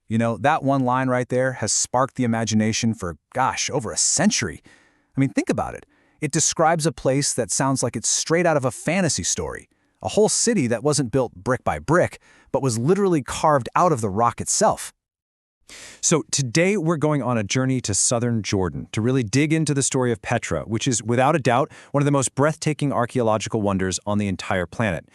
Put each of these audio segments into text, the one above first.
You know, that one line right there has sparked the imagination for, gosh, over a century. I mean, think about it. It describes a place that sounds like it's straight out of a fantasy story. A whole city that wasn't built brick by brick, but was literally carved out of the rock itself. So today we're going on a journey to southern Jordan to really dig into the story of Petra, which is without a doubt one of the most breathtaking archaeological wonders on the entire planet.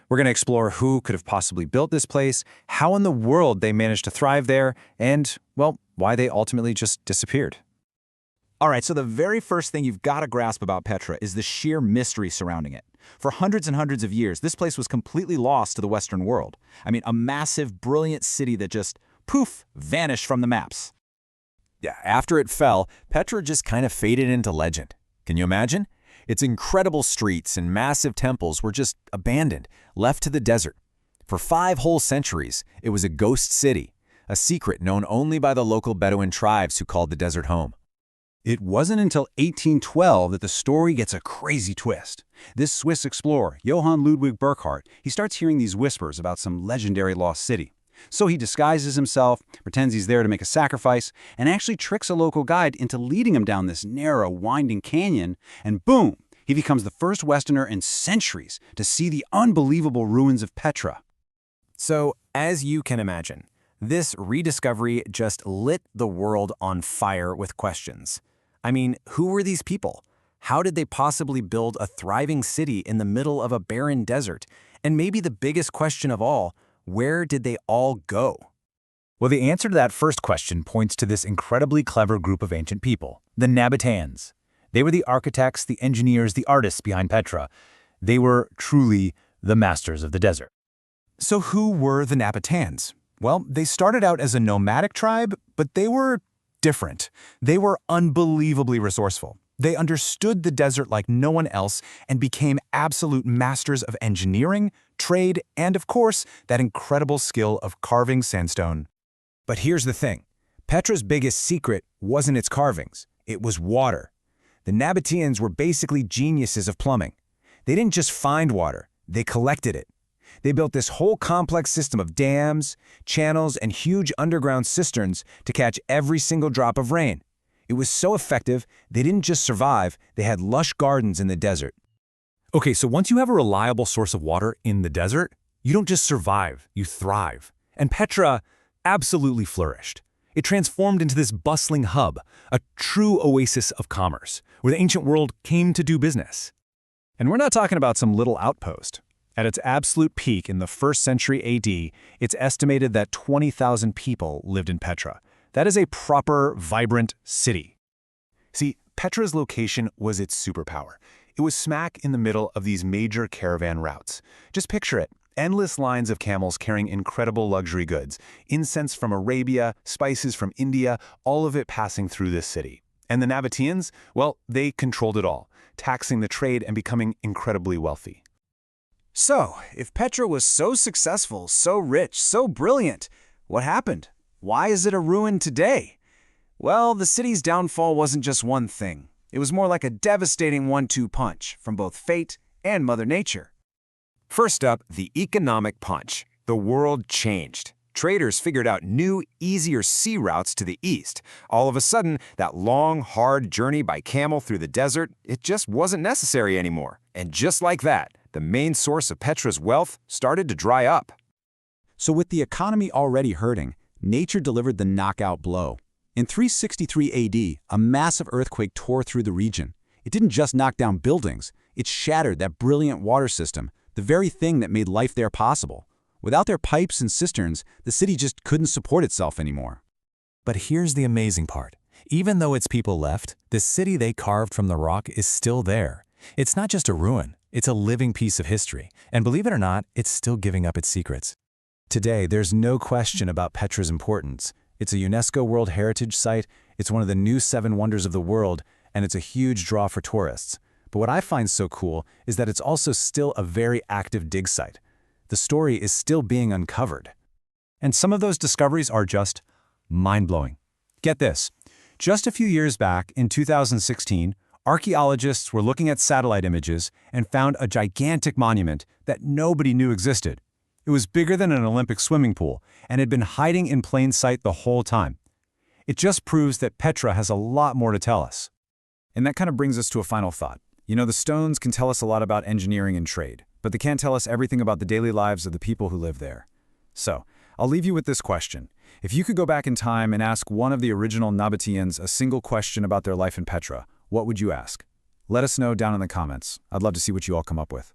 We're going to explore who could have possibly built this place, how in the world they managed to thrive there, and, well, why they ultimately just disappeared. All right, so the very first thing you've got to grasp about Petra is the sheer mystery surrounding it. For hundreds and hundreds of years, this place was completely lost to the Western world. I mean, a massive, brilliant city that just, poof, vanished from the maps. Yeah, after it fell, Petra just kind of faded into legend. Can you imagine? Its incredible streets and massive temples were just abandoned, left to the desert. For 5 whole centuries, it was a ghost city, a secret known only by the local Bedouin tribes who called the desert home. It wasn't until 1812 that the story gets a crazy twist. This Swiss explorer, Johann Ludwig Burckhardt, he starts hearing these whispers about some legendary lost city. So he disguises himself, pretends he's there to make a sacrifice, and actually tricks a local guide into leading him down this narrow, winding canyon, and boom, he becomes the first Westerner in centuries to see the unbelievable ruins of Petra. So, as you can imagine, this rediscovery just lit the world on fire with questions. I mean, who were these people? How did they possibly build a thriving city in the middle of a barren desert? And maybe the biggest question of all, where did they all go? Well, the answer to that first question points to this incredibly clever group of ancient people, the Nabataeans. They were the architects, the engineers, the artists behind Petra. They were truly the masters of the desert. So who were the Nabataeans? Well, they started out as a nomadic tribe, but they were different. They were unbelievably resourceful. They understood the desert like no one else and became absolute masters of engineering, trade, and of course, that incredible skill of carving sandstone. But here's the thing. Petra's biggest secret wasn't its carvings. It was water. The Nabataeans were basically geniuses of plumbing. They didn't just find water, they collected it. They built this whole complex system of dams, channels, and huge underground cisterns to catch every single drop of rain. It was so effective, they didn't just survive, they had lush gardens in the desert. Okay, so once you have a reliable source of water in the desert, you don't just survive, you thrive. And Petra absolutely flourished. It transformed into this bustling hub, a true oasis of commerce, where the ancient world came to do business. And we're not talking about some little outpost. At its absolute peak in the 1st century AD, it's estimated that 20,000 people lived in Petra. That is a proper, vibrant city. See, Petra's location was its superpower. It was smack in the middle of these major caravan routes. Just picture it. Endless lines of camels carrying incredible luxury goods, incense from Arabia, spices from India, all of it passing through this city. And the Nabataeans, well, they controlled it all, taxing the trade and becoming incredibly wealthy. So, if Petra was so successful, so rich, so brilliant, what happened? Why is it a ruin today? Well, the city's downfall wasn't just one thing. It was more like a devastating 1-2 punch from both fate and Mother Nature. First up, the economic punch. The world changed. Traders figured out new, easier sea routes to the east. All of a sudden, that long, hard journey by camel through the desert, it just wasn't necessary anymore. And just like that, the main source of Petra's wealth started to dry up. So with the economy already hurting, nature delivered the knockout blow. In 363 AD, a massive earthquake tore through the region. It didn't just knock down buildings, it shattered that brilliant water system, the very thing that made life there possible. Without their pipes and cisterns, the city just couldn't support itself anymore. But here's the amazing part. Even though its people left, the city they carved from the rock is still there. It's not just a ruin, it's a living piece of history. And believe it or not, it's still giving up its secrets. Today, there's no question about Petra's importance. It's a UNESCO World Heritage Site, it's one of the new 7 wonders of the world, and it's a huge draw for tourists. But what I find so cool is that it's also still a very active dig site. The story is still being uncovered. And some of those discoveries are just mind-blowing. Get this. Just a few years back, in 2016, archaeologists were looking at satellite images and found a gigantic monument that nobody knew existed. It was bigger than an Olympic swimming pool and had been hiding in plain sight the whole time. It just proves that Petra has a lot more to tell us. And that kind of brings us to a final thought. You know, the stones can tell us a lot about engineering and trade, but they can't tell us everything about the daily lives of the people who live there. So, I'll leave you with this question. If you could go back in time and ask one of the original Nabataeans a single question about their life in Petra, what would you ask? Let us know down in the comments. I'd love to see what you all come up with.